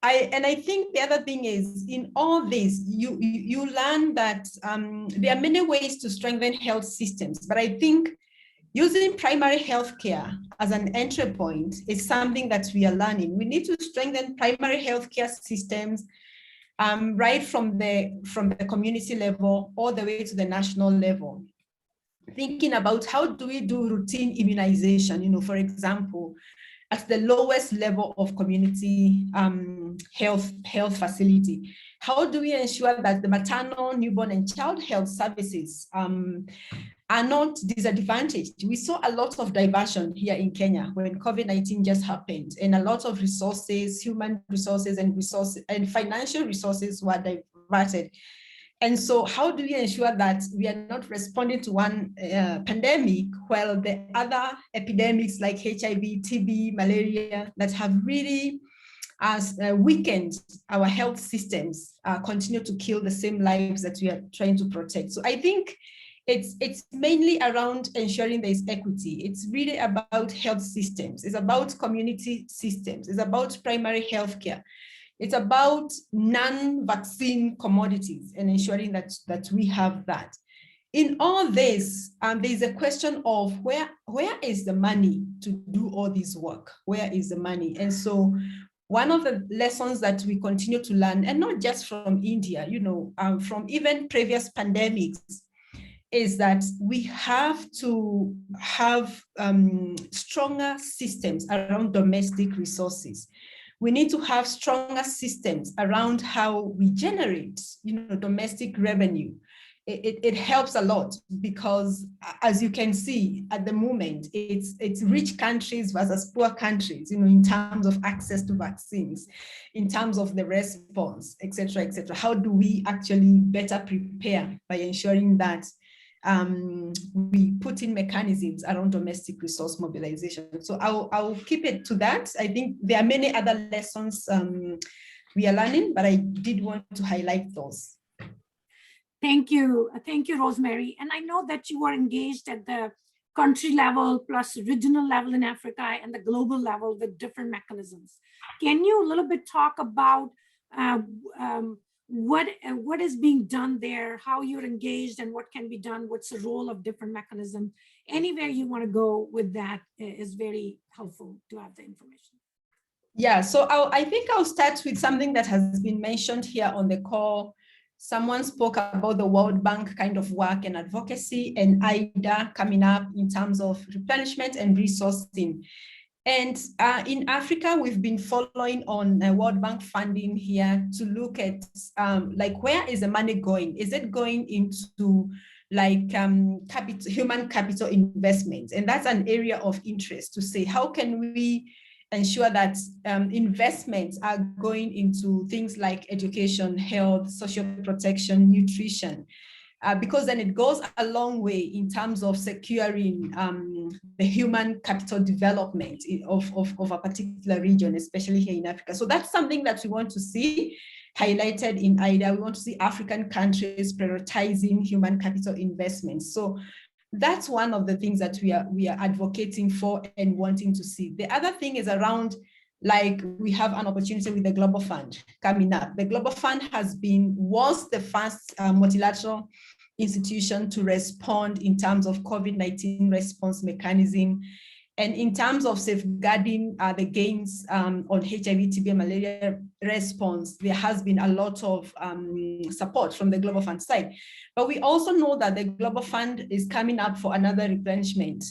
I think the other thing is, in all this, you learn that there are many ways to strengthen health systems, but I think using primary healthcare as an entry point is something that we are learning. We need to strengthen primary healthcare systems right from the community level all the way to the national level. Thinking about how do we do routine immunization, for example, at the lowest level of community health facility. How do we ensure that the maternal, newborn, and child health services are not disadvantaged? We saw a lot of diversion here in Kenya when COVID-19 just happened, and a lot of resources, human resources and financial resources were diverted. And so how do we ensure that we are not responding to one pandemic while the other epidemics like HIV, TB, malaria that have really weakened our health systems continue to kill the same lives that we are trying to protect? So I think it's mainly around ensuring there is equity. It's really about health systems. It's about community systems. It's about primary healthcare. It's about non-vaccine commodities and ensuring that we have that. In all this, there's a question of where is the money to do all this work? Where is the money? And so one of the lessons that we continue to learn, and not just from India, from even previous pandemics, is that we have to have stronger systems around domestic resources. We need to have stronger systems around how we generate, domestic revenue. it helps a lot, because as you can see at the moment, it's rich countries versus poor countries, in terms of access to vaccines, in terms of the response, et cetera, et cetera. How do we actually better prepare by ensuring that we put in mechanisms around domestic resource mobilization? So I'll keep it to that. I think there are many other lessons we are learning, but I did want to highlight those. Thank you, Rosemary. And I know that you are engaged at the country level plus regional level in Africa and the global level with different mechanisms. Can you a little bit talk about what is being done there, how you're engaged and what can be done, what's the role of different mechanisms? Anywhere you want to go with that is very helpful to have the information. Yeah, so I think I'll start with something that has been mentioned here on the call. Someone spoke about the World Bank kind of work and advocacy, and IDA coming up in terms of replenishment and resourcing. And in Africa, we've been following on World Bank funding here to look at like, where is the money going? Is it going into like human capital investments? And that's an area of interest to say, how can we ensure that investments are going into things like education, health, social protection, nutrition, because then it goes a long way in terms of securing the human capital development of a particular region, especially here in Africa. So that's something that we want to see highlighted in IDA. We want to see African countries prioritizing human capital investments. So that's one of the things that we are advocating for and wanting to see. The other thing is around, like, we have an opportunity with the Global Fund coming up. The Global Fund was the first multilateral institution to respond in terms of COVID-19 response mechanism. And in terms of safeguarding the gains on HIV, TB, and malaria response, there has been a lot of support from the Global Fund side. But we also know that the Global Fund is coming up for another replenishment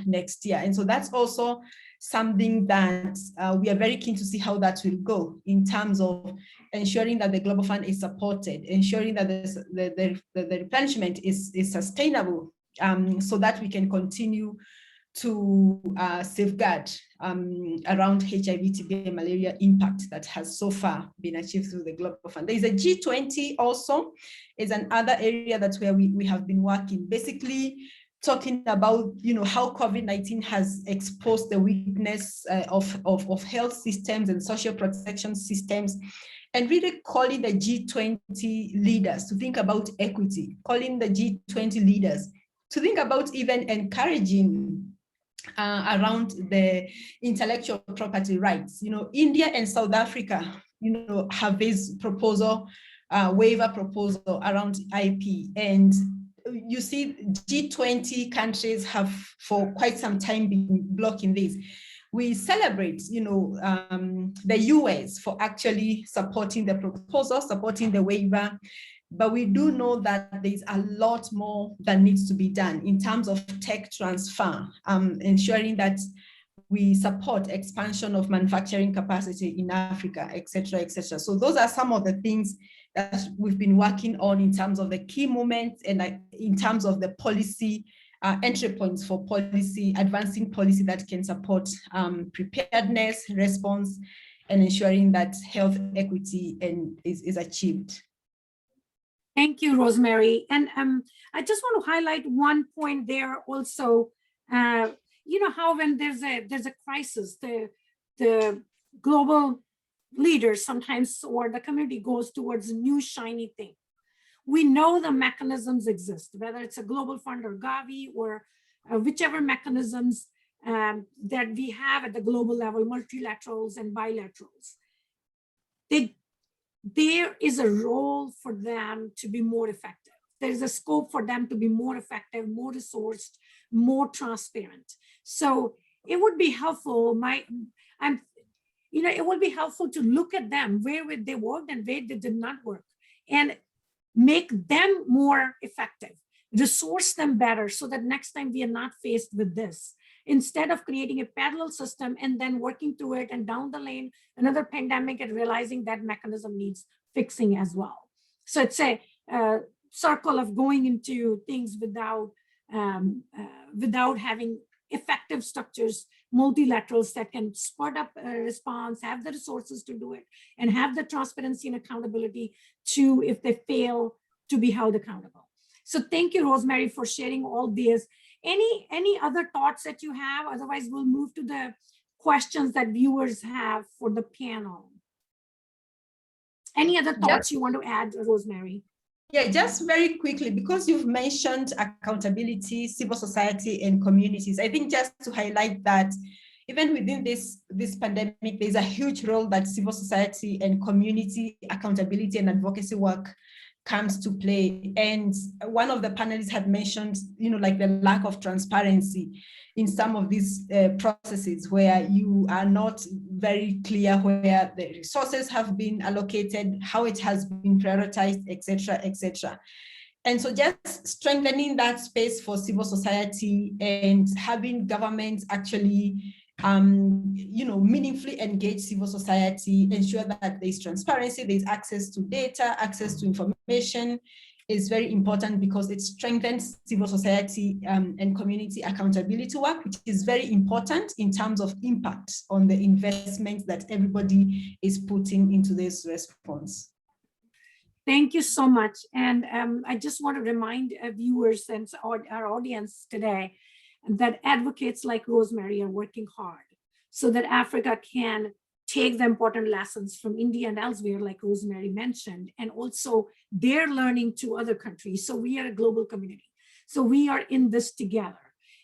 next year. And so that's also something that we are very keen to see how that will go in terms of ensuring that the Global Fund is supported, ensuring that the replenishment is sustainable, so that we can continue to safeguard around HIV, TB, and malaria impact that has so far been achieved through the Global Fund. There is a G20 also, is another area that's where we have been working, basically talking about, how COVID-19 has exposed the weakness of health systems and social protection systems, and really calling the G20 leaders to think about equity, calling the G20 leaders to think about even encouraging around the intellectual property rights. India and South Africa, have this proposal, waiver proposal around IP. And you see G20 countries have for quite some time been blocking this. We celebrate, the US for actually supporting the proposal, supporting the waiver. But we do know that there's a lot more that needs to be done in terms of tech transfer, ensuring that we support expansion of manufacturing capacity in Africa, et cetera, et cetera. So those are some of the things that we've been working on in terms of the key moments and in terms of the policy entry points for policy, advancing policy that can support preparedness, response, and ensuring that health equity is achieved. Thank you, Rosemary. And I just want to highlight one point there also. How when there's a crisis, the global leaders sometimes, or the community, goes towards a new shiny thing. We know the mechanisms exist, whether it's a global fund or Gavi or whichever mechanisms that we have at the global level, multilaterals and bilaterals. There is a role for them to be more effective. There's a scope for them to be more effective, more resourced, more transparent. So it would be helpful. It would be helpful to look at them, where they worked and where they did not work, and make them more effective, resource them better, so that next time we are not faced with this. Instead of creating a parallel system and then working through it, and down the lane, another pandemic, and realizing that mechanism needs fixing as well. So it's circle of going into things without having effective structures, multilaterals that can spurt up a response, have the resources to do it, and have the transparency and accountability to, if they fail, to be held accountable. So thank you, Rosemary, for sharing all this. Any other thoughts that you have? Otherwise, we'll move to the questions that viewers have for the panel. Any other thoughts you want to add, Rosemary? Yeah, just very quickly, because you've mentioned accountability, civil society, and communities. I think just to highlight that even within this pandemic, there's a huge role that civil society and community accountability and advocacy work comes to play. And one of the panelists had mentioned, like the lack of transparency in some of these processes, where you are not very clear where the resources have been allocated, how it has been prioritized, etc., etc. And so just strengthening that space for civil society and having governments actually meaningfully engage civil society, ensure that there's transparency, there's access to data, access to information, is very important, because it strengthens civil society and community accountability work, which is very important in terms of impact on the investment that everybody is putting into this response. Thank you so much. And I just want to remind viewers and our audience today that advocates like Rosemary are working hard so that Africa can take the important lessons from India and elsewhere, like Rosemary mentioned, and also they're learning to other countries. So we are a global community. So we are in this together.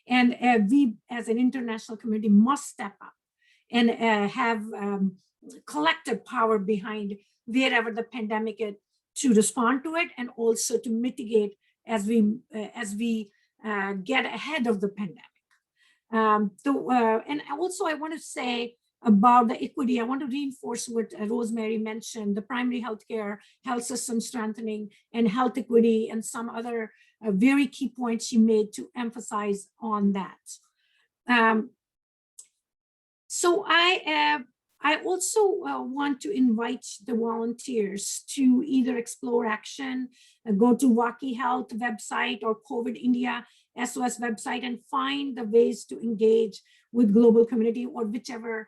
And we, as an international community, must step up and have collective power behind wherever the pandemic is, to respond to it and also to mitigate as we get ahead of the pandemic. And also I want to say about the equity, I want to reinforce what Rosemary mentioned, the primary healthcare, health system strengthening, and health equity, and some other very key points she made to emphasize on that. So I also want to invite the volunteers to either explore action, go to WACI Health website or COVID India SOS website and find the ways to engage with global community or whichever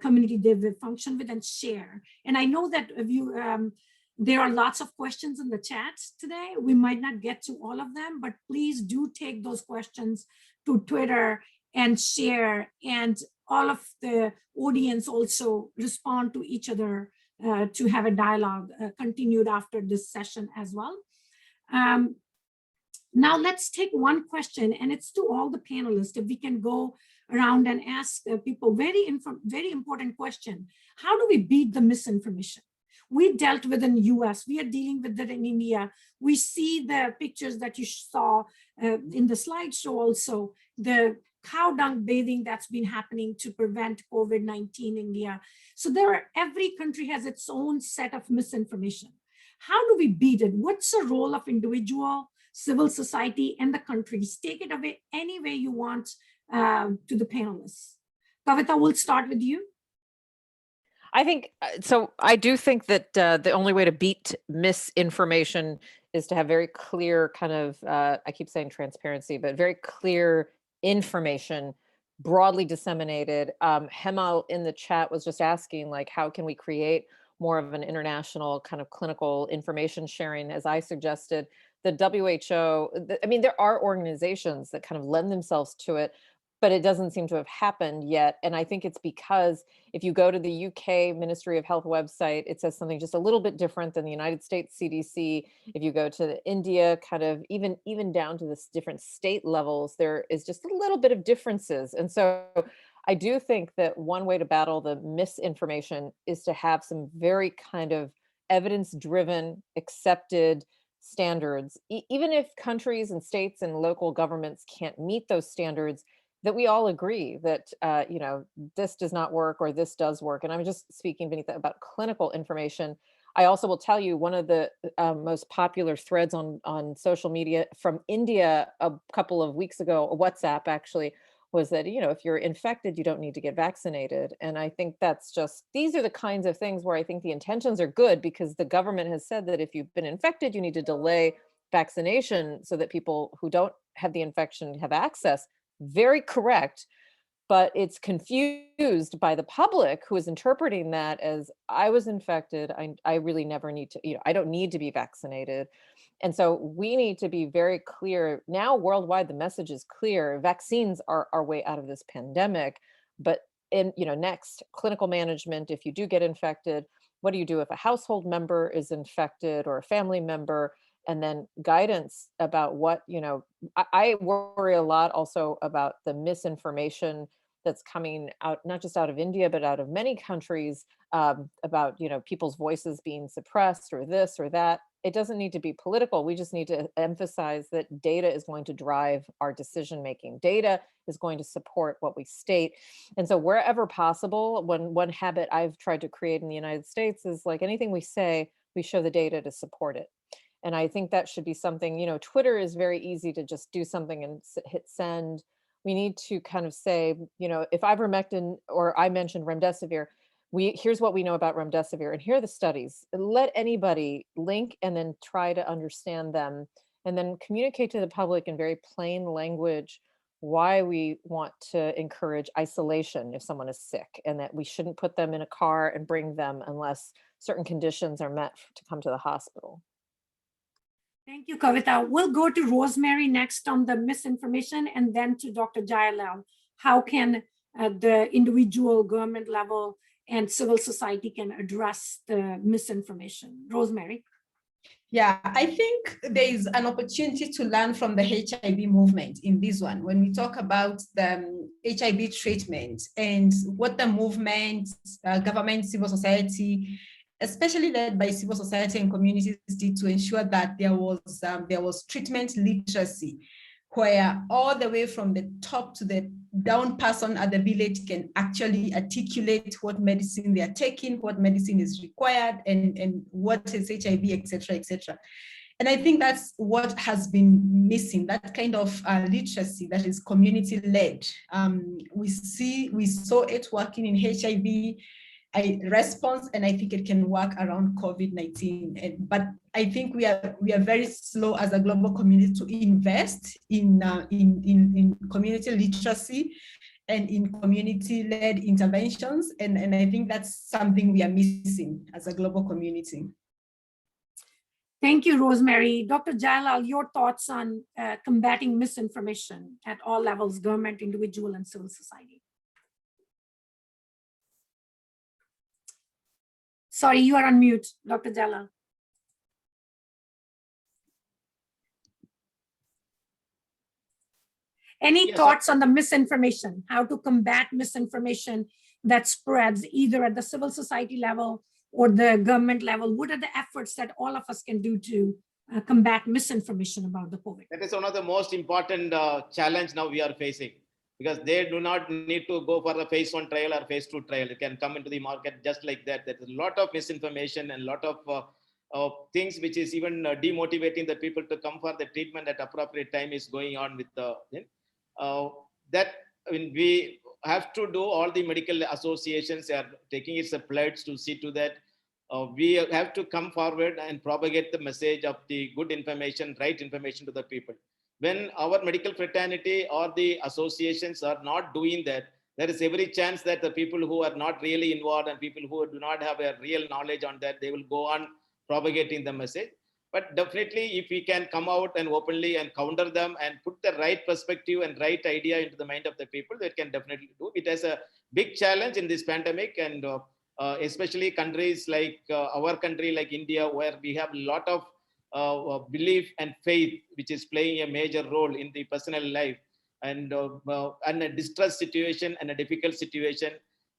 community they will function with, and share. And I know that there are lots of questions in the chat today. We might not get to all of them, but please do take those questions to Twitter and share, and all of the audience also respond to each other to have a dialogue continued after this session as well. Now let's take one question, and it's to all the panelists. If we can go around and ask people very important question. How do we beat the misinformation? We dealt with in the US, we are dealing with it in India. We see the pictures that you saw in the slideshow also, the cow dung bathing that's been happening to prevent COVID-19 in India. So every country has its own set of misinformation. How do we beat it? What's the role of individual, civil society, and the countries? Take it away any way you want to the panelists. Kavita, we'll start with you. I think, so I do think that the only way to beat misinformation is to have very clear kind of, I keep saying transparency, but very clear information broadly disseminated. Hemal in the chat was just asking, like, how can we create more of an international kind of clinical information sharing? As I suggested, the WHO, I mean, there are organizations that kind of lend themselves to it, but it doesn't seem to have happened yet. And I think it's because if you go to the UK Ministry of Health website, it says something just a little bit different than the United States CDC. If you go to the India, kind of even down to this different state levels, there is just a little bit of differences. And so I do think that one way to battle the misinformation is to have some very kind of evidence-driven, accepted standards, even if countries and states and local governments can't meet those standards, that we all agree that, you know, this does not work or this does work. And I'm just speaking, Vineeta, about clinical information. I also will tell you one of the most popular threads on social media from India a couple of weeks ago, WhatsApp actually, was that, you know, if you're infected, you don't need to get vaccinated. And I think that's just, these are the kinds of things where I think the intentions are good, because the government has said that if you've been infected, you need to delay vaccination so that people who don't have the infection have access. Very correct. But it's confused by the public who is interpreting that as I was infected. I really never need to, I don't need to be vaccinated. And so we need to be very clear now worldwide. The message is clear. Vaccines are our way out of this pandemic. But next, clinical management, if you do get infected, what do you do if a household member is infected or a family member? And then guidance about what, I worry a lot also about the misinformation that's coming out, not just out of India, but out of many countries about, people's voices being suppressed or this or that. It doesn't need to be political. We just need to emphasize that data is going to drive our decision-making. Data is going to support what we state. And so wherever possible, one habit I've tried to create in the United States is like anything we say, we show the data to support it. And I think that should be something, Twitter is very easy to just do something and hit send. We need to kind of say, if ivermectin or I mentioned remdesivir, here's what we know about remdesivir and here are the studies. Let anybody link and then try to understand them and then communicate to the public in very plain language why we want to encourage isolation if someone is sick and that we shouldn't put them in a car and bring them unless certain conditions are met to come to the hospital. Thank you, Kavita. We'll go to Rosemary next on the misinformation and then to Dr. Jayalal. How can the individual government level and civil society can address the misinformation? Rosemary. Yeah, I think there is an opportunity to learn from the HIV movement in this one. When we talk about the HIV treatment and what the movement, government, civil society, especially led by civil society and communities, did to ensure that there was treatment literacy, where all the way from the top to the down person at the village can actually articulate what medicine they are taking, what medicine is required, and what is HIV, et cetera, et cetera. And I think that's what has been missing, that kind of literacy that is community-led. We saw it working in HIV response, and I think it can work around COVID-19. But I think we are very slow as a global community to invest in community literacy and in community-led interventions, and I think that's something we are missing as a global community. Thank you, Rosemary. Dr. Jayalal, your thoughts on combating misinformation at all levels, government, individual, and civil society. Sorry, you are on mute, Dr. Jayalal. Any thoughts on the misinformation, how to combat misinformation that spreads either at the civil society level or the government level? What are the efforts that all of us can do to combat misinformation about the COVID? That is one of the most important challenge now we are facing, because they do not need to go for a phase 1 trial or phase 2 trial. It can come into the market just like that. There is a lot of misinformation and a lot of things which is even demotivating the people to come for the treatment at appropriate time is going on with we have to do. All the medical associations are taking its pledge to see to that we have to come forward and propagate the message of the good information, right information to the people. When our medical fraternity or the associations are not doing that, there is every chance that the people who are not really involved and people who do not have a real knowledge on that, they will go on propagating the message. But definitely, if we can come out and openly and counter them and put the right perspective and right idea into the mind of the people, that can definitely do. It has a big challenge in this pandemic, and especially countries like our country, like India, where we have a lot of belief and faith, which is playing a major role in the personal life, and a distress situation and a difficult situation.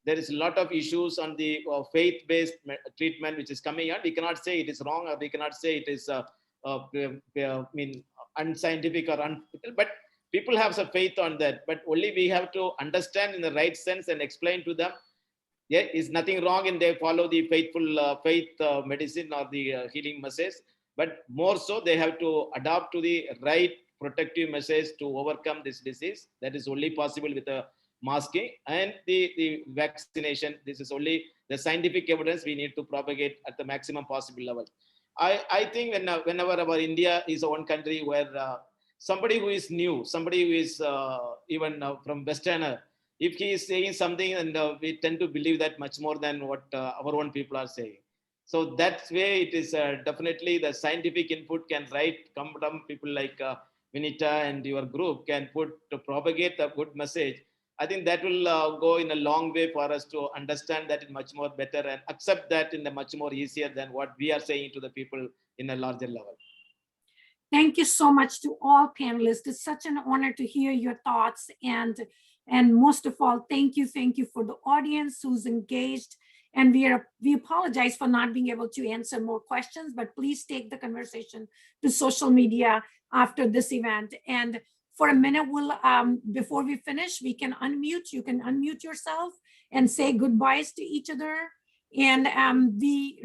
There is a lot of issues on the faith-based treatment which is coming out. We cannot say it is wrong, or we cannot say it is unscientific or unethical, but people have some faith on that. But only we have to understand in the right sense and explain to them, there is nothing wrong in they follow the faithful faith medicine or the healing message, but more so they have to adapt to the right protective message to overcome this disease. That is only possible with a masking and the vaccination. This is only the scientific evidence we need to propagate at the maximum possible level. I think whenever our India is one country where somebody who is new, somebody who is even from Westerner, if he is saying something, and we tend to believe that much more than what our own people are saying. So that way, it is definitely the scientific input can come from people like Vineeta and your group can to propagate a good message. I think that will go in a long way for us to understand that much more better and accept that in a much more easier than what we are saying to the people in a larger level. Thank you so much to all panelists. It's such an honor to hear your thoughts. And most of all, thank you for the audience who's engaged. And we apologize for not being able to answer more questions, but please take the conversation to social media after this event. And for a minute, we'll before we finish, we can unmute. You can unmute yourself and say goodbyes to each other. And we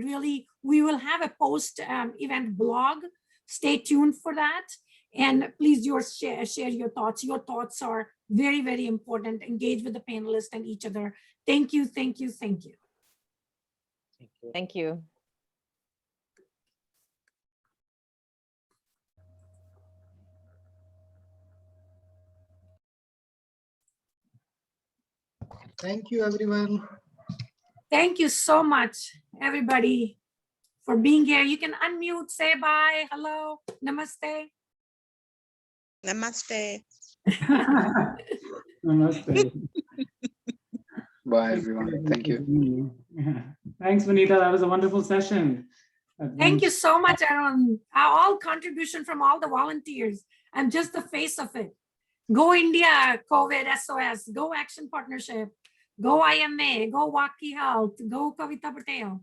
will have a post event blog. Stay tuned for that. And please share your thoughts. Your thoughts are very, very important. Engage with the panelists and each other. Thank you. Thank you. Thank you. Thank you, everyone. Thank you so much, everybody, for being here. You can unmute, say bye, hello, namaste. Namaste. Namaste. Bye, everyone. Thank you. Thanks, Vineeta. That was a wonderful session. Thank you so much, Aaron. All contribution from all the volunteers. I'm just the face of it. Go India, COVID, SOS, go Action Partnership, go IMA, go WACI Health, go Kavita Patel.